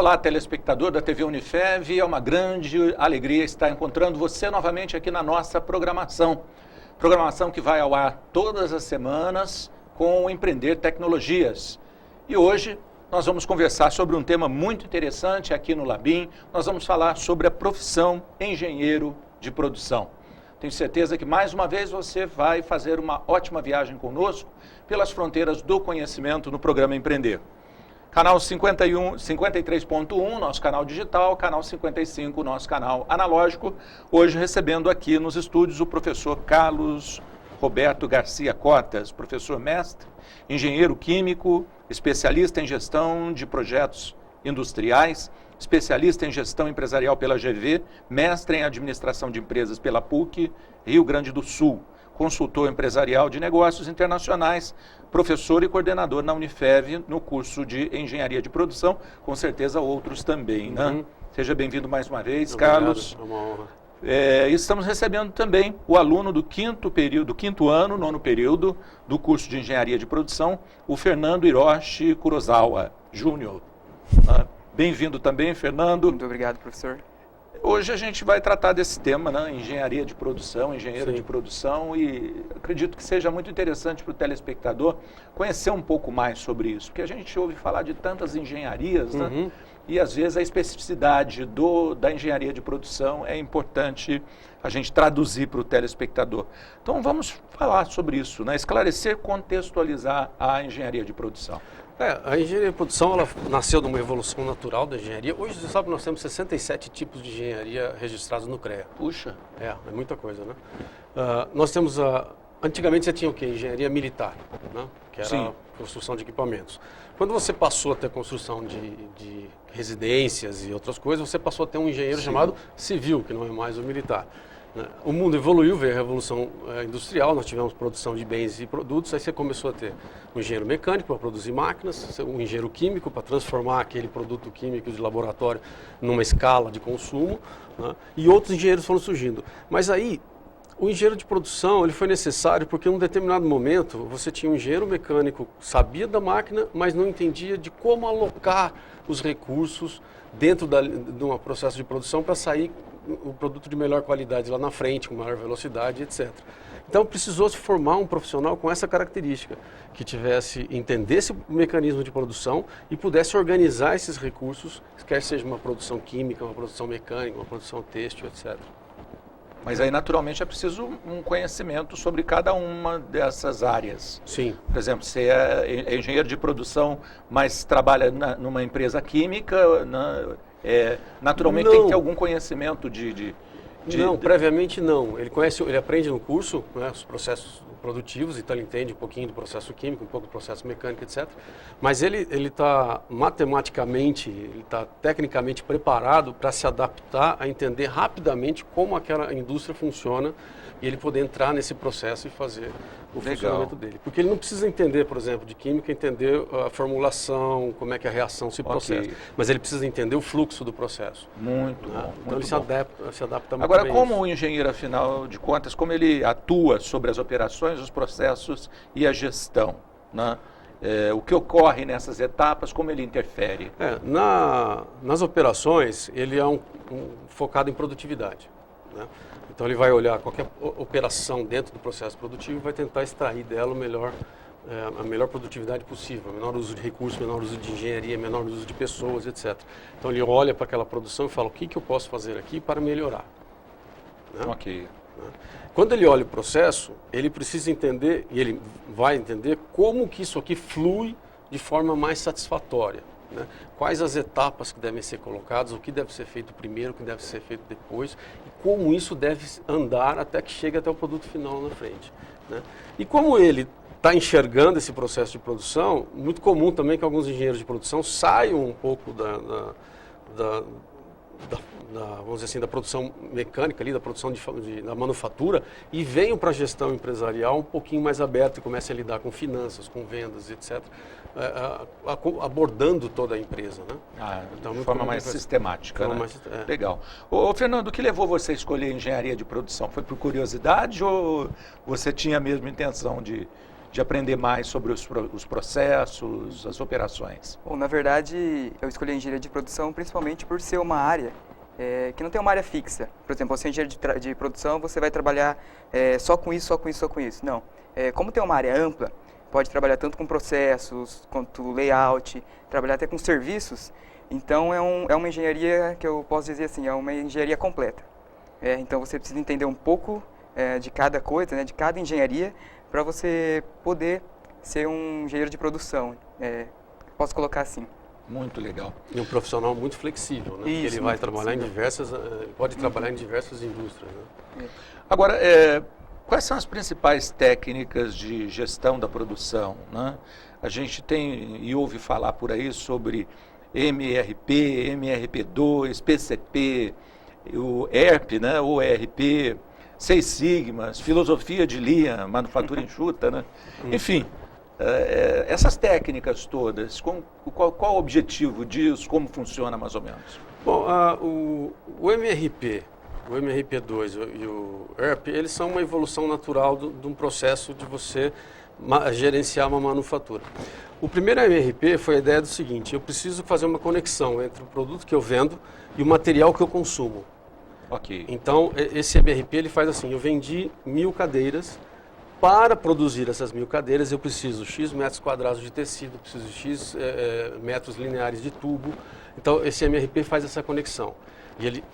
Olá, telespectador da TV Unifev, é uma grande alegria estar encontrando você novamente aqui na nossa programação. Programação que vai ao ar todas as semanas com o Empreender Tecnologias. E hoje nós vamos conversar sobre um tema muito interessante aqui no Labim. Nós vamos falar sobre a profissão engenheiro de produção. Tenho certeza que mais uma vez você vai fazer uma ótima viagem conosco pelas fronteiras do conhecimento no programa Empreender. Canal 53.1, nosso canal digital, canal 55, nosso canal analógico. Hoje recebendo aqui nos estúdios o professor Carlos Roberto Garcia Cotas, professor mestre, engenheiro químico, especialista em gestão de projetos industriais, especialista em gestão empresarial pela GV, mestre em administração de empresas pela PUC, Rio Grande do Sul, consultor empresarial de negócios internacionais, professor e coordenador na Unifev no curso de Engenharia de Produção, com certeza outros também, né? Seja bem-vindo mais uma vez, Obrigado, Carlos. é uma honra. Estamos recebendo também o aluno do quinto ano, nono período, do curso de Engenharia de Produção, o Fernando Hiroshi Kurosawa Júnior. Bem-vindo também, Fernando. Muito obrigado, professor. Hoje a gente vai tratar desse tema, né? Engenharia de produção, engenheiro Sim. de produção, e acredito que seja muito interessante para o telespectador conhecer um pouco mais sobre isso, porque a gente ouve falar de tantas engenharias, né? E às vezes a especificidade da engenharia de produção é importante a gente traduzir para o telespectador. Então vamos falar sobre isso, né? Esclarecer, contextualizar a engenharia de produção. A engenharia de produção ela nasceu de uma evolução natural da engenharia. Hoje você sabe que nós temos 67 tipos de engenharia registrados no CREA. Puxa. É muita coisa, né? Nós temos antigamente você tinha o quê? Engenharia militar, né? Que era Sim. a construção de equipamentos. Quando você passou a ter construção de residências e outras coisas, você passou a ter um engenheiro chamado civil, que não é mais o militar. O mundo evoluiu, veio a Revolução Industrial, nós tivemos produção de bens e produtos, aí você começou a ter um engenheiro mecânico para produzir máquinas, um engenheiro químico para transformar aquele produto químico de laboratório numa escala de consumo, né? E outros engenheiros foram surgindo. Mas aí, o engenheiro de produção ele foi necessário porque em um determinado momento você tinha um engenheiro mecânico, sabia da máquina, mas não entendia de como alocar os recursos dentro de um processo de produção para sair o produto de melhor qualidade lá na frente, com maior velocidade, etc. Então precisou se formar um profissional com essa característica, que entendesse o mecanismo de produção e pudesse organizar esses recursos, quer seja uma produção química, uma produção mecânica, uma produção têxtil, etc. Mas aí, naturalmente, é preciso um conhecimento sobre cada uma dessas áreas. Sim. Por exemplo, você é engenheiro de produção, mas trabalha numa empresa química, naturalmente tem que ter algum conhecimento Não, previamente não. Ele aprende no curso, né, os processos produtivos, então ele entende um pouquinho do processo químico, um pouco do processo mecânico, etc. Mas ele está matematicamente, ele está tecnicamente preparado para se adaptar a entender rapidamente como aquela indústria funciona e ele poder entrar nesse processo e fazer o funcionamento dele. Porque ele não precisa entender, por exemplo, de química, entender a formulação, como é que a reação se processa. Mas ele precisa entender o fluxo do processo. Muito bom. Então ele se adapta muito Agora, bem como isso. o engenheiro, afinal de contas, como ele atua sobre as operações, os processos e a gestão, né? O que ocorre nessas etapas, como ele interfere? Nas operações, ele é focado em produtividade, né? Então ele vai olhar qualquer operação dentro do processo produtivo e vai tentar extrair dela a melhor produtividade possível, menor uso de recursos, menor uso de engenharia, menor uso de pessoas, etc. Então ele olha para aquela produção e fala, o que eu posso fazer aqui para melhorar? Né? Ok. Quando ele olha o processo, ele precisa entender, e ele vai entender como que isso aqui flui de forma mais satisfatória. Né? Quais as etapas que devem ser colocadas, o que deve ser feito primeiro, o que deve ser feito depois, e como isso deve andar até que chegue até o produto final na frente. Né? E como ele está enxergando esse processo de produção, muito comum também que alguns engenheiros de produção saiam um pouco vamos dizer assim, da produção mecânica, ali, da produção da manufatura, e venham para a gestão empresarial um pouquinho mais aberta e comecem a lidar com finanças, com vendas, etc., abordando toda a empresa. Né? Então, de forma mais sistemática. Né? Legal. Ô, Fernando, o que levou você a escolher engenharia de produção? Foi por curiosidade ou você tinha a mesma intenção de de aprender mais sobre os processos, as operações? Bom, na verdade, eu escolhi a engenharia de produção principalmente por ser uma área que não tem uma área fixa. Por exemplo, você é engenheiro de produção, você vai trabalhar só com isso, só com isso, só com isso. Não. Como tem uma área ampla, pode trabalhar tanto com processos, quanto layout, trabalhar até com serviços. Então, é uma engenharia que eu posso dizer assim, é uma engenharia completa. Então, você precisa entender um pouco de cada coisa, né, de cada engenharia, para você poder ser um engenheiro de produção. Posso colocar assim. Muito legal. E um profissional muito flexível, né? Isso, ele vai trabalhar flexível. pode trabalhar em diversas indústrias, né? Agora, quais são as principais técnicas de gestão da produção, né? A gente tem e ouve falar por aí sobre MRP, MRP2, PCP, o ERP, né? O ERP, Seis Sigmas, filosofia de Lean, manufatura enxuta, né? Enfim, essas técnicas todas, qual o objetivo disso, como funciona mais ou menos? Bom, o MRP, o MRP2 e o ERP, eles são uma evolução natural de um processo de você gerenciar uma manufatura. O primeiro MRP foi a ideia do seguinte: eu preciso fazer uma conexão entre o produto que eu vendo e o material que eu consumo. Ok. Então, esse MRP ele faz assim: eu vendi 1000 cadeiras. Para produzir essas 1000 cadeiras, eu preciso X metros quadrados de tecido, preciso X metros lineares de tubo. Então, esse MRP faz essa conexão. E ele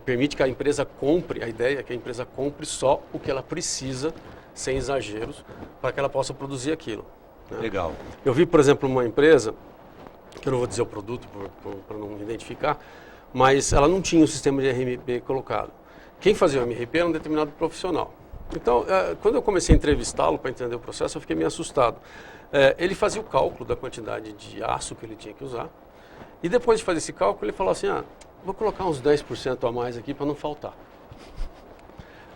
permite que a empresa compre, a ideia é que a empresa compre só o que ela precisa, sem exageros, para que ela possa produzir aquilo, né? Legal. Eu vi, por exemplo, uma empresa, que eu não vou dizer o produto para não identificar, mas ela não tinha o sistema de MRP colocado. Quem fazia o MRP era um determinado profissional. Então, quando eu comecei a entrevistá-lo para entender o processo, eu fiquei meio assustado. Ele fazia o cálculo da quantidade de aço que ele tinha que usar, e depois de fazer esse cálculo, ele falou assim: vou colocar uns 10% a mais aqui para não faltar.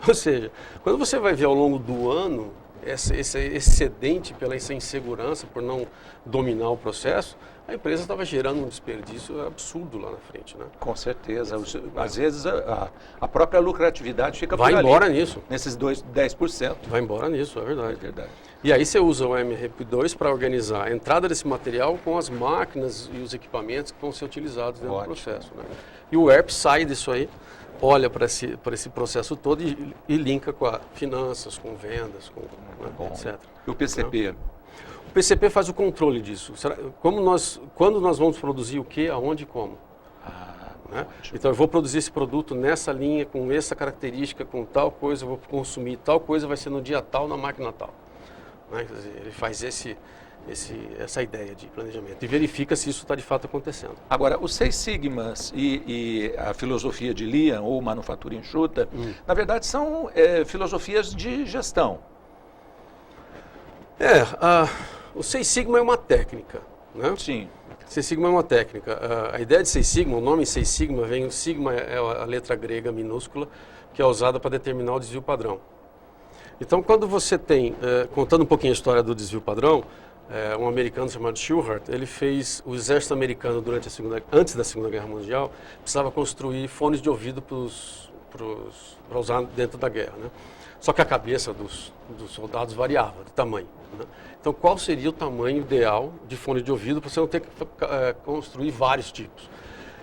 Ou seja, quando você vai ver ao longo do ano esse excedente pela essa insegurança, por não dominar o processo, a empresa estava gerando um desperdício absurdo lá na frente, né? Com certeza. Às vezes a própria lucratividade fica vai por ali, embora nisso. Nesses 10%. Vai embora nisso, é verdade. É verdade. E aí você usa o MRP2 para organizar a entrada desse material com as máquinas e os equipamentos que vão ser utilizados dentro do processo, né? E o ERP sai disso aí, olha para esse processo todo e linka com a finanças, com vendas, com etc. E o PCP? O PCP faz o controle disso. Quando nós vamos produzir o que, aonde e como. Né? Então eu vou produzir esse produto nessa linha, com essa característica, com tal coisa, eu vou consumir tal coisa, vai ser no dia tal, na máquina tal. Né? Quer dizer, ele faz essa ideia de planejamento e verifica se isso está de fato acontecendo. Agora, os Seis Sigmas e a filosofia de Lean, ou manufatura enxuta, na verdade são filosofias de gestão. O Seis Sigma é uma técnica, né? Sim. Seis Sigma é uma técnica. A ideia de Seis Sigma, o nome Seis Sigma vem, o sigma é a letra grega minúscula, que é usada para determinar o desvio padrão. Então, quando você tem, contando um pouquinho a história do desvio padrão, um americano chamado Shewhart, ele fez, o exército americano antes da Segunda Guerra Mundial, precisava construir fones de ouvido para usar dentro da guerra, né? Só que a cabeça dos soldados variava de tamanho, né? Então, qual seria o tamanho ideal de fone de ouvido para você não ter que construir vários tipos?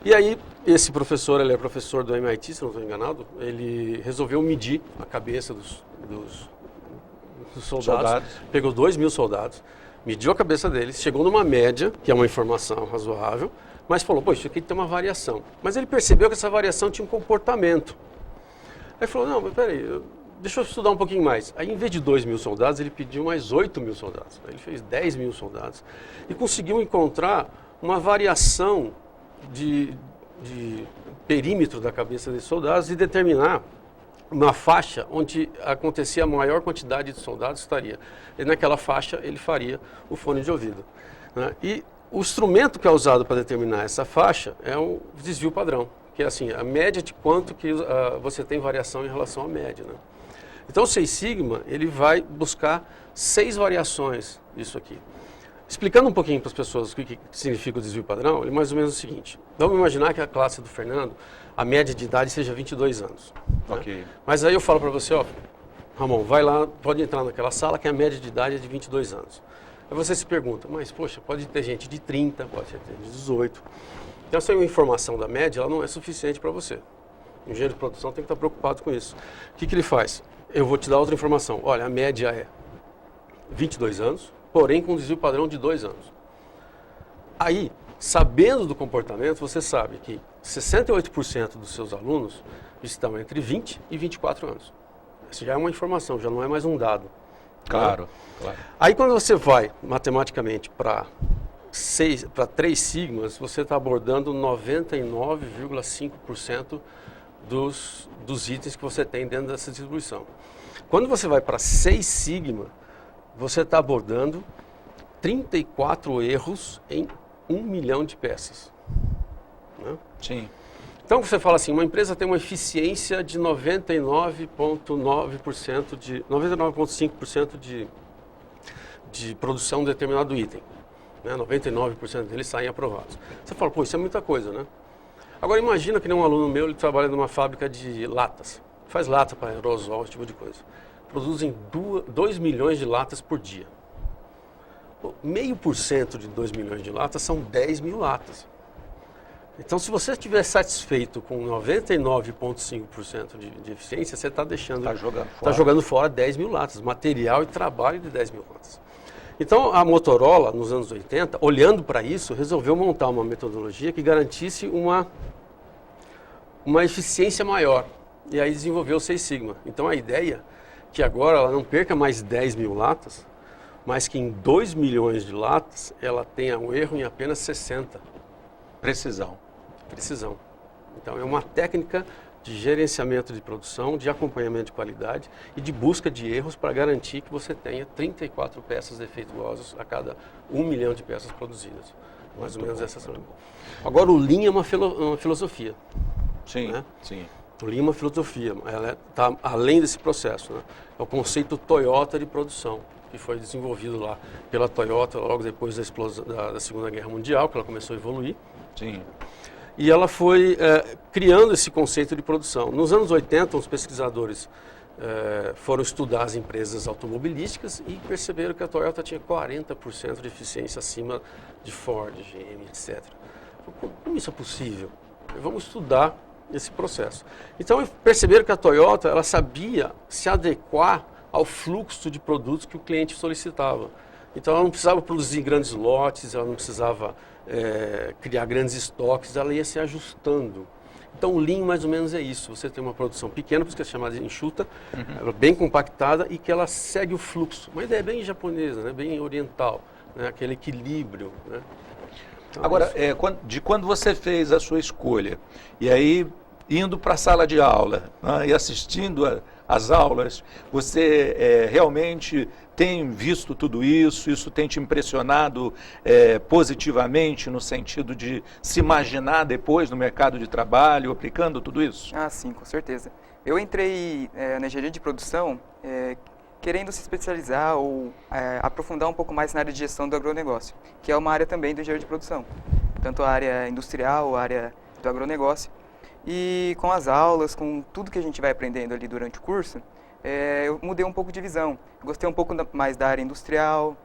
E aí, esse professor, ele é professor do MIT, se não estou enganado, ele resolveu medir a cabeça dos soldados, pegou 2.000 soldados, mediu a cabeça deles, chegou numa média, que é uma informação razoável, mas falou: pô, isso aqui tem uma variação. Mas ele percebeu que essa variação tinha um comportamento. Aí falou: não, mas peraí, deixa eu estudar um pouquinho mais. Aí, em vez de 2.000 soldados, ele pediu mais 8.000 soldados. Aí ele fez 10.000 soldados e conseguiu encontrar uma variação de perímetro da cabeça desses soldados e determinar uma faixa onde acontecia a maior quantidade de soldados estaria. E naquela faixa ele faria o fone de ouvido, né? E o instrumento que é usado para determinar essa faixa é o desvio padrão, que é assim, a média de quanto que você tem variação em relação à média, né? Então o Seis Sigma, ele vai buscar 6 variações disso aqui. Explicando um pouquinho para as pessoas o que significa o desvio padrão, ele é mais ou menos o seguinte: vamos imaginar que a classe do Fernando, a média de idade seja 22 anos. Ok. Né? Mas aí eu falo para você, ó, Ramon, vai lá, pode entrar naquela sala que a média de idade é de 22 anos. Aí você se pergunta, mas poxa, pode ter gente de 30, pode ter gente de 18. Então essa informação da média, ela não é suficiente para você. O engenheiro de produção tem que estar preocupado com isso. O que ele faz? Eu vou te dar outra informação. Olha, a média é 22 anos, porém com desvio padrão de 2 anos. Aí, sabendo do comportamento, você sabe que 68% dos seus alunos estão entre 20 e 24 anos. Isso já é uma informação, já não é mais um dado. Claro, claro. Aí quando você vai, matematicamente, para 3 sigmas, você está abordando 99,5% dos itens que você tem dentro dessa distribuição. Quando você vai para 6 sigma, você está abordando 34 erros em 1 milhão de peças. Né? Sim. Então você fala assim, uma empresa tem uma eficiência de 99,9%, de 99,5% de produção de determinado item. Né? 99% deles saem aprovados. Você fala, pô, isso é muita coisa, né? Agora imagina que nem um aluno meu, ele trabalha numa fábrica de latas. Faz lata para aerosol, esse tipo de coisa. Produzem 2 milhões de latas por dia. 0,5% de 2 milhões de latas são 10 mil latas. Então, se você estiver satisfeito com 99,5% de eficiência, você está deixando... Está jogando fora 10 mil latas, material e trabalho de 10 mil latas. Então, a Motorola, nos anos 80, olhando para isso, resolveu montar uma metodologia que garantisse uma eficiência maior. E aí desenvolveu o 6 Sigma. Então, a ideia é que agora ela não perca mais 10 mil latas, mas que em 2 milhões de latas ela tenha um erro em apenas 60. Precisão. Então, é uma técnica de gerenciamento de produção, de acompanhamento de qualidade e de busca de erros para garantir que você tenha 34 peças defeituosas a cada 1 milhão de peças produzidas. Mais ou menos essa são. Agora, o Lean é uma filosofia. Sim, né? sim. O Lean é uma filosofia, ela está além desse processo. Né? É o conceito Toyota de produção, que foi desenvolvido lá pela Toyota logo depois da explosão da Segunda Guerra Mundial, que ela começou a evoluir. Sim. E ela foi criando esse conceito de produção. Nos anos 80, os pesquisadores foram estudar as empresas automobilísticas e perceberam que a Toyota tinha 40% de eficiência acima de Ford, GM, etc. Como isso é possível? Vamos estudar esse processo. Então, perceberam que a Toyota ela sabia se adequar ao fluxo de produtos que o cliente solicitava. Então, ela não precisava produzir grandes lotes, ela não precisava criar grandes estoques, ela ia se ajustando. Então, o Lean mais ou menos é isso. Você tem uma produção pequena, por isso que é chamada de enxuta, bem compactada e que ela segue o fluxo. Uma ideia bem japonesa, né? Bem oriental, né? Aquele equilíbrio. Né? Então, agora, de quando você fez a sua escolha, e aí indo para a sala de aula, né? E assistindo às aulas, você realmente tem visto tudo isso? Isso tem te impressionado positivamente no sentido de se imaginar depois no mercado de trabalho, aplicando tudo isso? Ah, sim, com certeza. Eu entrei na engenharia de produção querendo se especializar ou aprofundar um pouco mais na área de gestão do agronegócio, que é uma área também do engenheiro de produção, tanto a área industrial, a área do agronegócio. E com as aulas, com tudo que a gente vai aprendendo ali durante o curso, eu mudei um pouco de visão. Gostei um pouco mais da área industrial,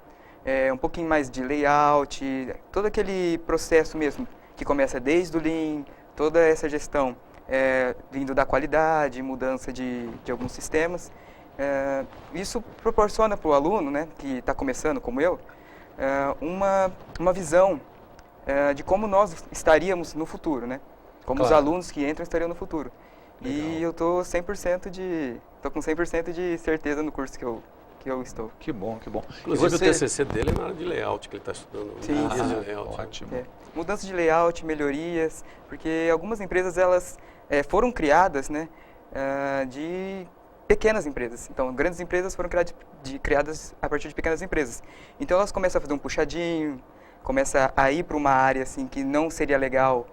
um pouquinho mais de layout, todo aquele processo mesmo, que começa desde o Lean, toda essa gestão vindo da qualidade, mudança de alguns sistemas. Isso proporciona para o aluno, né, que está começando como eu, uma visão de como nós estaríamos no futuro, né? Como os alunos que entram estariam no futuro. Legal. E eu estou com 100% de certeza no curso que eu estou. Que bom, que bom. Inclusive o TCC dele é na área de layout que ele está estudando. Sim, de layout. Ótimo. Mudança de layout, melhorias, porque algumas empresas elas foram criadas, né, de pequenas empresas. Então, grandes empresas foram criadas a partir de pequenas empresas. Então, elas começam a fazer um puxadinho, começam a ir para uma área assim que não seria legal,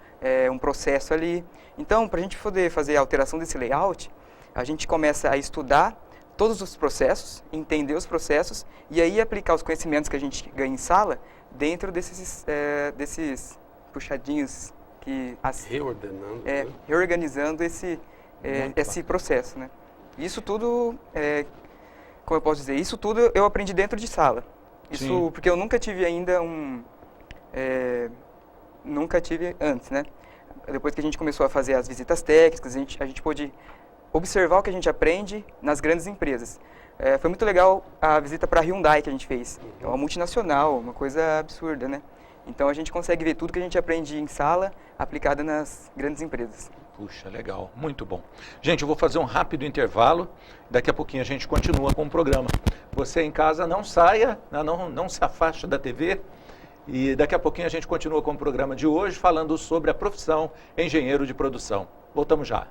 um processo ali. Então, para a gente poder fazer a alteração desse layout, a gente começa a estudar todos os processos, entender os processos e aí aplicar os conhecimentos que a gente ganha em sala dentro desses puxadinhos que reordenando, reorganizando esse processo, né? Isso tudo como eu posso dizer, isso tudo eu aprendi dentro de sala. Isso Sim. porque eu nunca tive ainda nunca tive antes, né? Depois que a gente começou a fazer as visitas técnicas, a gente pôde observar o que a gente aprende nas grandes empresas. Foi muito legal a visita para a Hyundai que a gente fez. É uma multinacional, uma coisa absurda, né? Então a gente consegue ver tudo que a gente aprende em sala aplicado nas grandes empresas. Puxa, legal, muito bom. Gente, eu vou fazer um rápido intervalo, daqui a pouquinho a gente continua com o programa. Você em casa não saia, não se afaste da TV, e daqui a pouquinho a gente continua com o programa de hoje, falando sobre a profissão engenheiro de produção. Voltamos já.